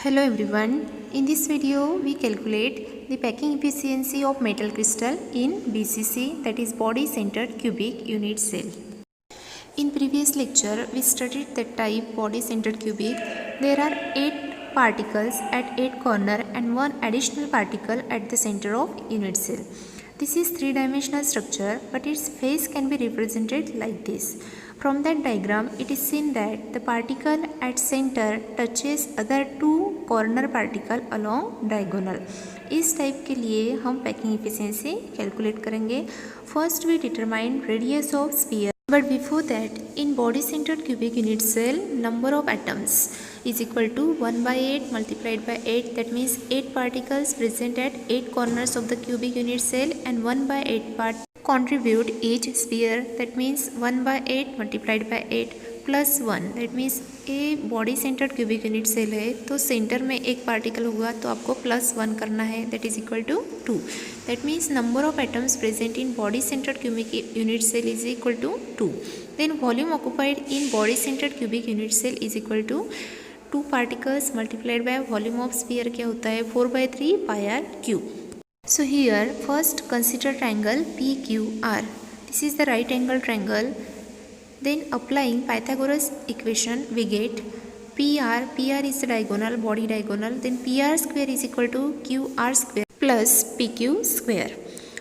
Hello everyone, in this video we calculate the packing efficiency of metal crystal in BCC, that is body centered cubic unit cell. In previous lecture we studied the type body centered cubic. There are 8 particles at 8 corner and 1 additional particle at the center of unit cell. This is 3-dimensional structure, but its face can be represented like this. From that diagram, it is seen that the particle at center touches other 2 corner particle along diagonal. इस type के लिए हम packing efficiency calculate करेंगे. First we determine radius of sphere. But before that, in body centered cubic unit cell, number of atoms is equal to 1 by 8 multiplied by 8. That means 8 particles present at 8 corners of the cubic unit cell and 1 by 8 part contribute each sphere. That means 1 by 8 multiplied by 8 plus 1. That means a body centred cubic unit cell है तो centre में एक particle होगा तो आपको +1 करना है. That is equal to 2. That means number of atoms present in body centred cubic unit cell is equal to 2. Then volume occupied in body centred cubic unit cell is equal to 2 particles multiplied by volume of sphere क्या होता है 4/3 πr cube. So here first consider triangle PQR. This is the right angle triangle. Then applying Pythagoras equation we get PR is the diagonal, body diagonal. Then PR square is equal to QR square plus PQ square.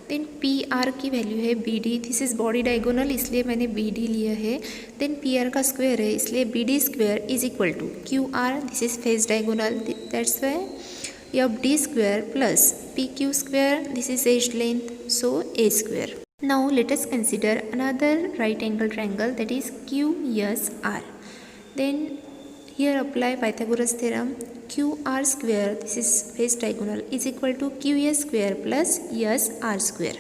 Then PR की value है BD. This is body diagonal इसलिए मैंने BD लिया है. Then PR का square है इसलिए BD square is equal to QR. This is face diagonal, that's why FD square plus PQ square. This is edge length, so A square. Now let us consider another right angle triangle, that is QSR. Then here apply Pythagoras theorem. QR square, this is face diagonal, is equal to QS square plus SR square.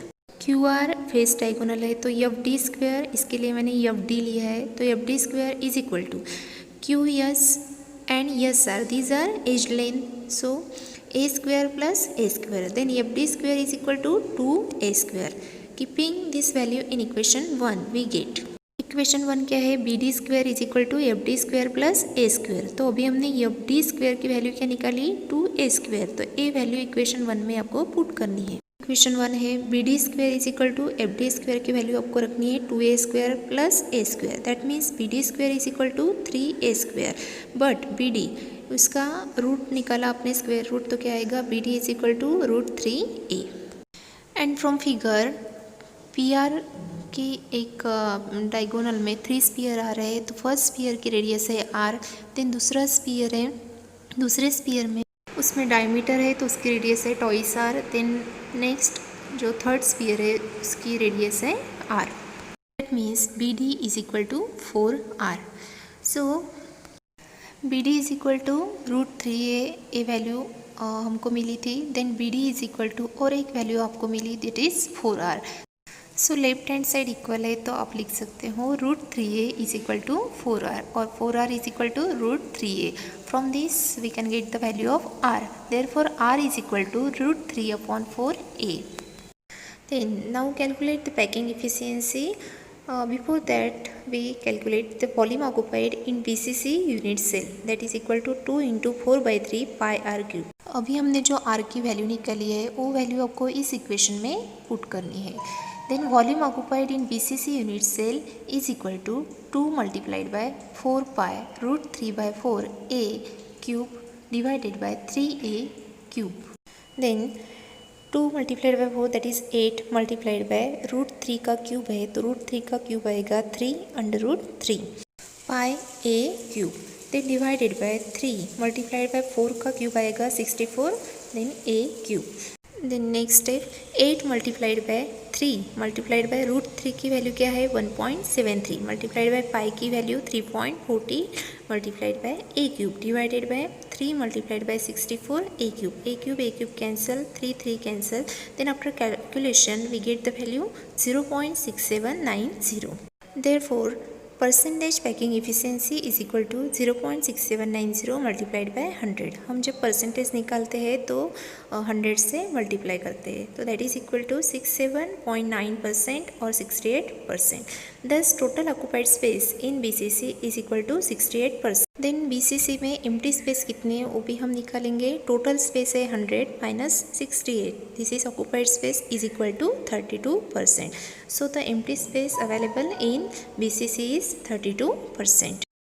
QR face diagonal है तो FD square, इसके लिए मैंने FD लिया है तो FD square is equal to QS and SR, these are edge length, so A square plus A square. Then FD square is equal to 2A square. Keeping this value in equation 1 we get equation 1 क्या है BD square is equal to FD square plus A square. तो अभी हमने FD square की value क्या निकाली 2A square. तो A value equation 1 में आपको पुट करनी है. इक्वेशन 1 है BD square is equal to FD square की वैल्यू आपको रखनी है 2A square plus A square. That means BD square is equal to 3A square. But BD उसका रूट निकाला आपने स्क्वायर रूट तो क्या आएगा BD is equal to √3A. And from figure PR की एक डायगोनल में 3 स्फीयर आ रहे हैं तो फर्स्ट स्फीयर की रेडियस है R. देन दूसरा स्फीयर है, दूसरे स्फीयर में उसमें डायमीटर है तो उसकी रेडियस है टॉइस R. देन नेक्स्ट जो थर्ड स्फीयर है उसकी रेडियस है R. That means BD is equal to 4R. So BD is equal to √3A. A value हमको मिली थी. Then BD is equal to और एक वैल्यू आपको मिली that is 4R. So left hand side equal है तो आप लिख सकते हो √3A is equal to 4R और 4R is equal to √3A. From this we can get the value of R. Therefore R is equal to √3/4A. Then now calculate the packing efficiency. Before that we calculate the volume occupied in BCC unit cell, that is equal to 2 into 4/3 πr cube. अभी हमने जो R की value निकाली है वो value आपको इस equation में पुट करनी है. Then volume occupied in BCC unit cell is equal to 2 multiplied by 4 pi √3/4A cube divided by 3A cube. Then 2 multiplied by 4 that is 8 multiplied by √3 का क्यूब है तो √3 का क्यूब आएगा 3 √3 pi A cube. Then divided by 3 multiplied by 4 का cube आएगा 64 then A cube. Then next step 8 multiplied by 3 multiplied by √3 की value क्या है 1.73 multiplied by pi की value 3.40 multiplied by A cube divided by 3 multiplied by 64 A cube cancel 3 cancel. Then after calculation we get the value 0.6790. Therefore percentage packing efficiency is equal to 0.6790 multiplied by 100. हम जब percentage निकालते हैं तो 100 से multiply करते हैं तो that is equal to 67.9% और 68%. Thus total occupied space in BCC is equal to 68%. Then BCC में एम्प्टी स्पेस कितने हैं वो भी हम निकालेंगे। टोटल स्पेस है 100 minus 68, this is occupied space is equal to 32%. So the empty space available in BCC is 32%.